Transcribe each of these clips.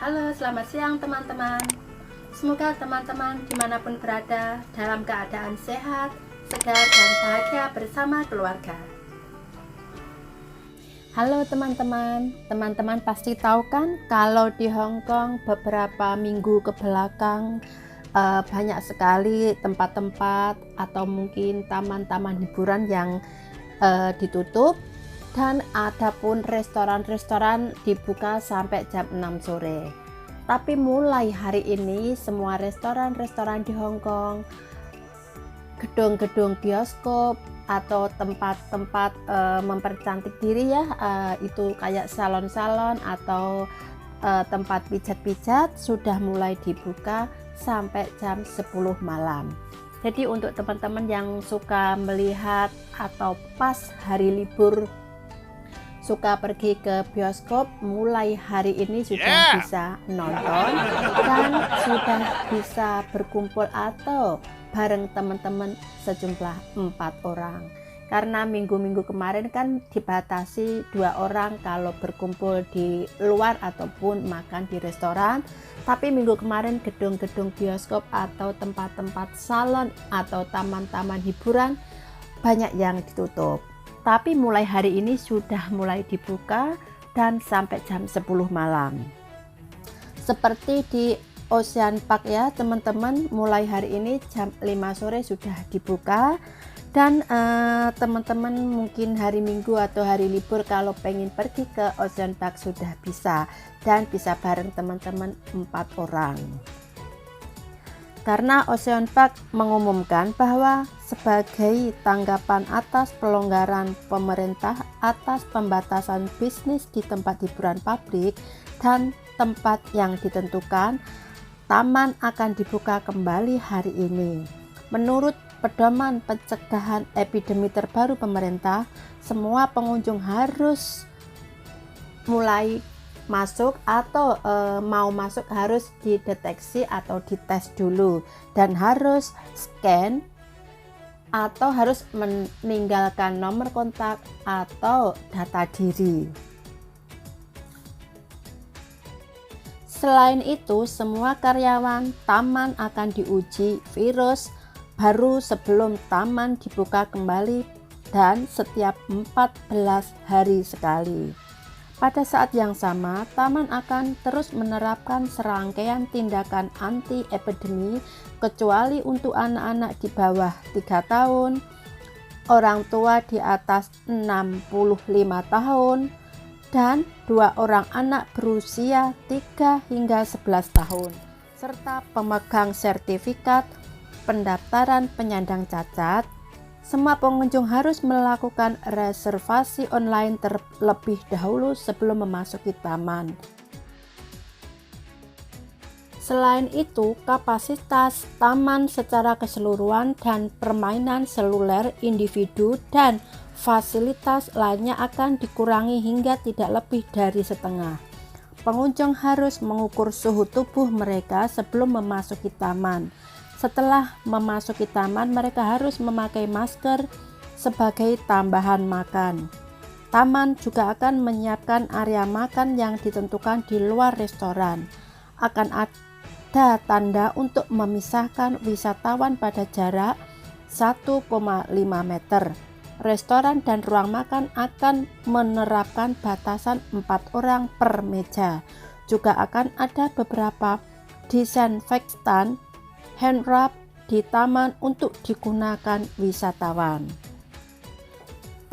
Halo, selamat siang teman-teman. Semoga teman-teman dimanapun berada dalam keadaan sehat, segar, dan bahagia bersama keluarga. Halo teman-teman, teman-teman pasti tahu kan kalau di Hong Kong beberapa minggu ke belakang banyak sekali tempat-tempat atau mungkin taman-taman hiburan yang ditutup. Dan adapun restoran-restoran dibuka sampai jam 6 sore. Tapi mulai hari ini semua restoran-restoran di Hong Kong, gedung-gedung bioskop atau tempat-tempat mempercantik diri ya, itu kayak salon-salon atau tempat pijat-pijat sudah mulai dibuka sampai jam 10 malam. Jadi untuk teman-teman yang suka melihat atau pas hari libur suka pergi ke bioskop, mulai hari ini sudah bisa nonton dan sudah bisa berkumpul atau bareng teman-teman sejumlah 4 orang. Karena minggu-minggu kemarin kan dibatasi 2 orang kalau berkumpul di luar ataupun makan di restoran. Tapi minggu kemarin gedung-gedung bioskop atau tempat-tempat salon atau taman-taman hiburan banyak yang ditutup. Tapi mulai hari ini sudah mulai dibuka dan sampai jam 10 malam. Seperti di Ocean Park ya teman-teman, mulai hari ini jam 5 sore sudah dibuka. Dan teman-teman mungkin hari Minggu atau hari libur kalau pengen pergi ke Ocean Park sudah bisa. Dan bisa bareng teman-teman 4 orang. Karena Ocean Park mengumumkan bahwa sebagai tanggapan atas pelonggaran pemerintah atas pembatasan bisnis di tempat hiburan publik dan tempat yang ditentukan, taman akan dibuka kembali hari ini. Menurut pedoman pencegahan epidemi terbaru pemerintah, semua pengunjung harus mulai masuk atau mau masuk harus dideteksi atau dites dulu dan harus scan atau harus meninggalkan nomor kontak atau data diri. Selain itu, semua karyawan taman akan diuji virus baru sebelum taman dibuka kembali dan setiap 14 hari sekali. Pada saat yang sama, taman akan terus menerapkan serangkaian tindakan anti-epidemi kecuali untuk anak-anak di bawah 3 tahun, orang tua di atas 65 tahun, dan 2 orang anak berusia 3 hingga 11 tahun, serta pemegang sertifikat pendaftaran penyandang cacat. Semua pengunjung harus melakukan reservasi online terlebih dahulu sebelum memasuki taman. Selain itu, kapasitas taman secara keseluruhan dan permainan seluler individu dan fasilitas lainnya akan dikurangi hingga tidak lebih dari setengah. Pengunjung harus mengukur suhu tubuh mereka sebelum memasuki taman. Setelah memasuki taman, mereka harus memakai masker sebagai tambahan makan. Taman juga akan menyiapkan area makan yang ditentukan di luar restoran. Akan ada tanda untuk memisahkan wisatawan pada jarak 1,5 meter. Restoran dan ruang makan akan menerapkan batasan 4 orang per meja. Juga akan ada beberapa disinfektan hand rub di taman untuk digunakan wisatawan.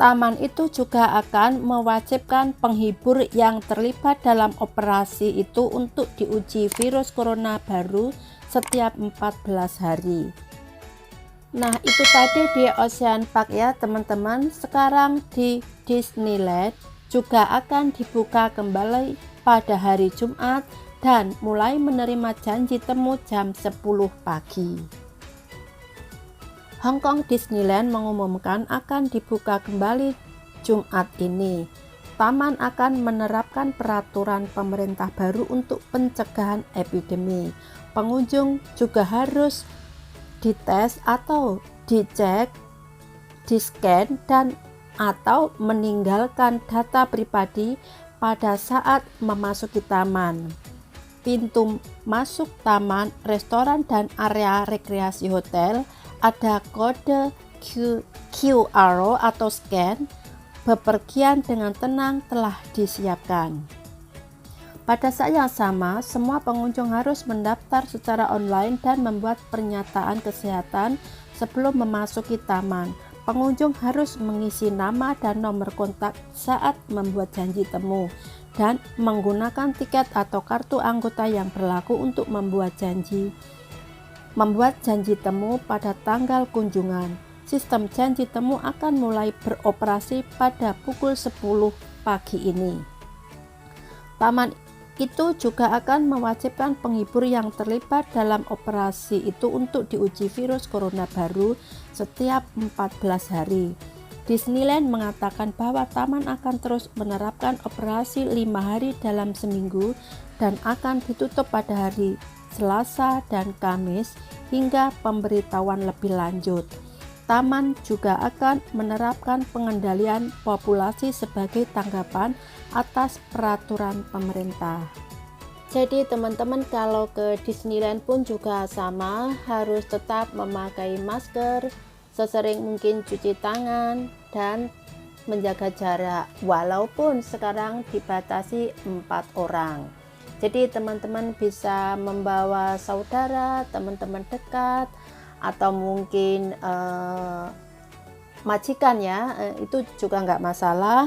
Taman itu juga akan mewajibkan penghibur yang terlibat dalam operasi itu untuk diuji virus corona baru setiap 14 hari. Nah, itu tadi di Ocean Park ya teman-teman. Sekarang di Disneyland juga akan dibuka kembali pada hari Jumat dan mulai menerima janji temu jam 10 pagi. Hong Kong Disneyland mengumumkan akan dibuka kembali Jumat ini. Taman akan menerapkan peraturan pemerintah baru untuk pencegahan epidemi. Pengunjung juga harus dites atau dicek, di-scan dan atau meninggalkan data pribadi pada saat memasuki taman. pintu masuk taman, restoran, dan area rekreasi hotel ada kode QR atau scan. Bepergian dengan tenang telah disiapkan. Pada saat yang sama, semua pengunjung harus mendaftar secara online dan membuat pernyataan kesehatan sebelum memasuki taman. Pengunjung harus mengisi nama dan nomor kontak saat membuat janji temu dan menggunakan tiket atau kartu anggota yang berlaku untuk membuat janji temu pada tanggal kunjungan. Sistem janji temu akan mulai beroperasi pada pukul 10 pagi ini. Taman itu juga akan mewajibkan penghibur yang terlibat dalam operasi itu untuk diuji virus corona baru setiap 14 hari. Disneyland mengatakan bahwa taman akan terus menerapkan operasi 5 hari dalam seminggu dan akan ditutup pada hari Selasa dan Kamis hingga pemberitahuan lebih lanjut. Taman juga akan menerapkan pengendalian populasi sebagai tanggapan atas peraturan pemerintah. Jadi teman-teman, kalau ke Disneyland pun juga sama, harus tetap memakai masker, sesering mungkin cuci tangan, dan menjaga jarak walaupun sekarang dibatasi 4 orang. Jadi teman-teman bisa membawa saudara, teman-teman dekat, atau mungkin majikan ya, itu juga nggak masalah,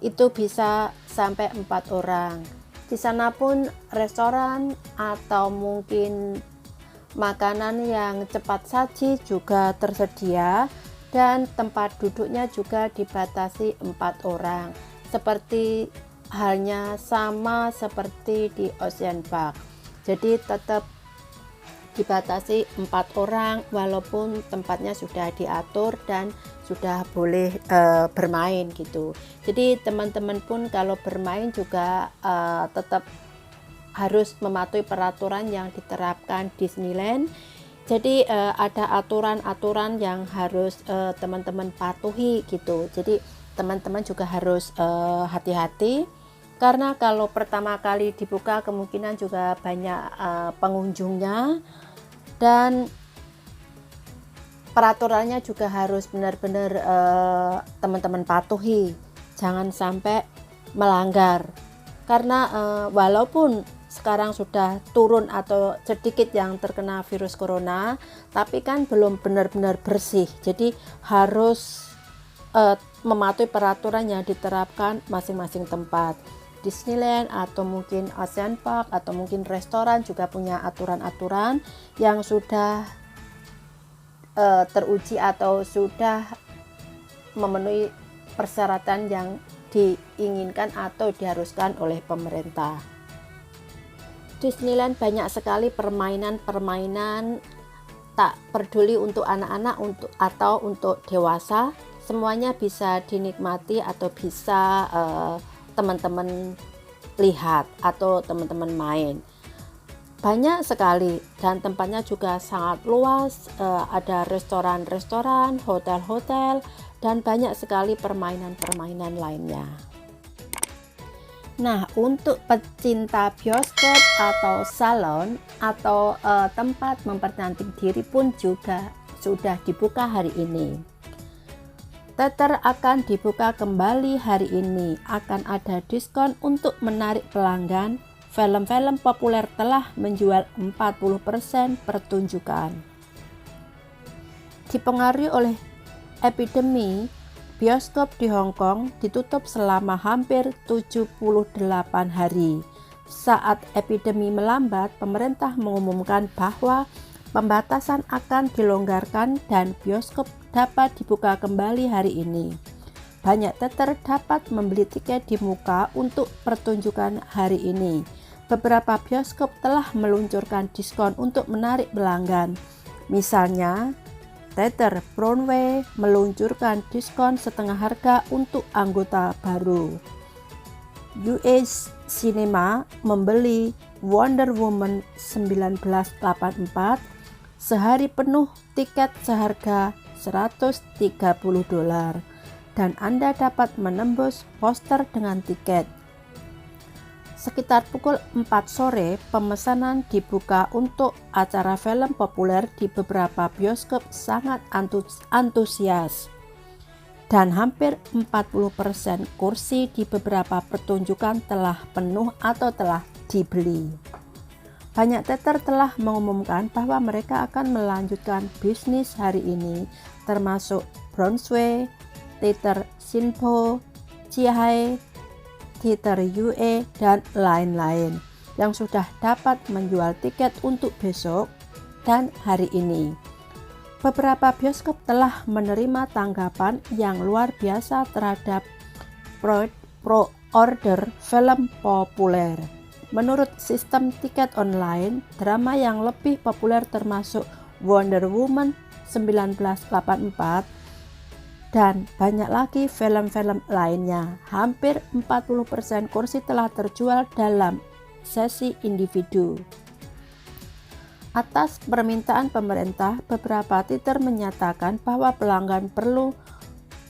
itu bisa sampai 4 orang. Di sana pun restoran atau mungkin makanan yang cepat saji juga tersedia dan tempat duduknya juga dibatasi 4 orang, seperti halnya sama seperti di Ocean Park. Jadi tetap dibatasi 4 orang walaupun tempatnya sudah diatur dan sudah boleh bermain gitu. Jadi teman-teman pun kalau bermain juga tetap harus mematuhi peraturan yang diterapkan Disneyland. Jadi ada aturan-aturan yang harus teman-teman patuhi gitu. Jadi teman-teman juga harus hati-hati, karena kalau pertama kali dibuka kemungkinan juga banyak pengunjungnya, dan peraturannya juga harus benar-benar teman-teman patuhi, jangan sampai melanggar. Karena walaupun sekarang sudah turun atau sedikit yang terkena virus corona, tapi kan belum benar-benar bersih. Jadi harus mematuhi peraturan yang diterapkan masing-masing tempat. Disneyland atau mungkin Ocean Park atau mungkin restoran juga punya aturan-aturan yang sudah teruji atau sudah memenuhi persyaratan yang diinginkan atau diharuskan oleh pemerintah. Disneyland banyak sekali permainan-permainan, tak peduli untuk anak-anak atau untuk dewasa, semuanya bisa dinikmati atau bisa teman-teman lihat atau teman-teman main. Banyak sekali dan tempatnya juga sangat luas, ada restoran-restoran, hotel-hotel, dan banyak sekali permainan-permainan lainnya. Nah, untuk pecinta bioskop atau salon atau tempat mempercantik diri pun juga sudah dibuka hari ini. Teater akan dibuka kembali hari ini. Akan ada diskon untuk menarik pelanggan. Film-film populer telah menjual 40% pertunjukan. Dipengaruhi oleh epidemi, bioskop di Hong Kong ditutup selama hampir 78 hari. Saat epidemi melambat, pemerintah mengumumkan bahwa pembatasan akan dilonggarkan dan bioskop dapat dibuka kembali hari ini. Banyak teater dapat membeli tiket di muka untuk pertunjukan hari ini. Beberapa bioskop telah meluncurkan diskon untuk menarik pelanggan. Misalnya, teater Broadway meluncurkan diskon setengah harga untuk anggota baru. US Cinema membeli Wonder Woman 1984 sehari penuh, tiket seharga $130 dan Anda dapat menembus poster dengan tiket. Sekitar pukul 4 sore, pemesanan dibuka untuk acara film populer di beberapa bioskop sangat antusias. Dan hampir 40% kursi di beberapa pertunjukan telah penuh atau telah dibeli. Banyak teater telah mengumumkan bahwa mereka akan melanjutkan bisnis hari ini, termasuk Broadway, Teater Shinpo, Chihae, Teater Yue, dan lain-lain yang sudah dapat menjual tiket untuk besok dan hari ini. Beberapa bioskop telah menerima tanggapan yang luar biasa terhadap pro-order film populer. Menurut sistem tiket online, drama yang lebih populer termasuk Wonder Woman 1984 dan banyak lagi film-film lainnya. Hampir 40% kursi telah terjual dalam sesi individu. Atas permintaan pemerintah, beberapa teater menyatakan bahwa pelanggan perlu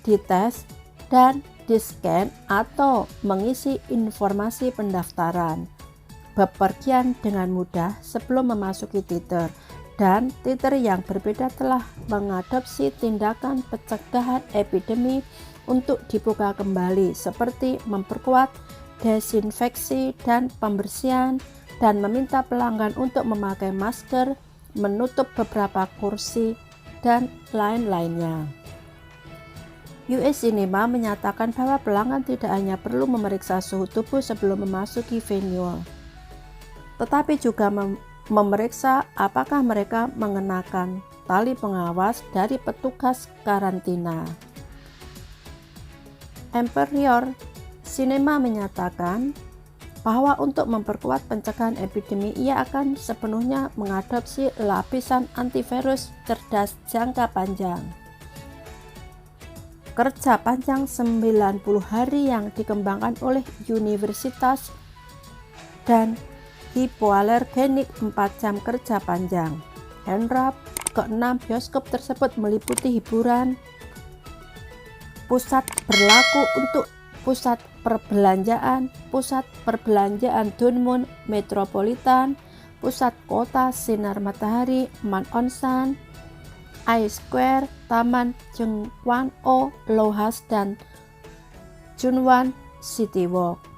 dites dan di-scan atau mengisi informasi pendaftaran bepergian dengan mudah sebelum memasuki teater, dan teater yang berbeda telah mengadopsi tindakan pencegahan epidemi untuk dibuka kembali, seperti memperkuat desinfeksi dan pembersihan, dan meminta pelanggan untuk memakai masker, menutup beberapa kursi, dan lain-lainnya. US Cinema menyatakan bahwa pelanggan tidak hanya perlu memeriksa suhu tubuh sebelum memasuki venue, tetapi juga memeriksa apakah mereka mengenakan tali pengawas dari petugas karantina. Empire Cinema menyatakan bahwa untuk memperkuat pencegahan epidemi, ia akan sepenuhnya mengadopsi lapisan antivirus cerdas jangka panjang. Kerja panjang 90 hari yang dikembangkan oleh Universitas dan hipoalergenik 4 jam kerja panjang. Handwrap ke-6 bioskop tersebut meliputi hiburan, pusat berlaku untuk pusat perbelanjaan Dunmun Metropolitan, pusat kota sinar matahari Man Onsan, I-Square, Taman Jeongwon-o, Lohas, dan Junwan City Walk.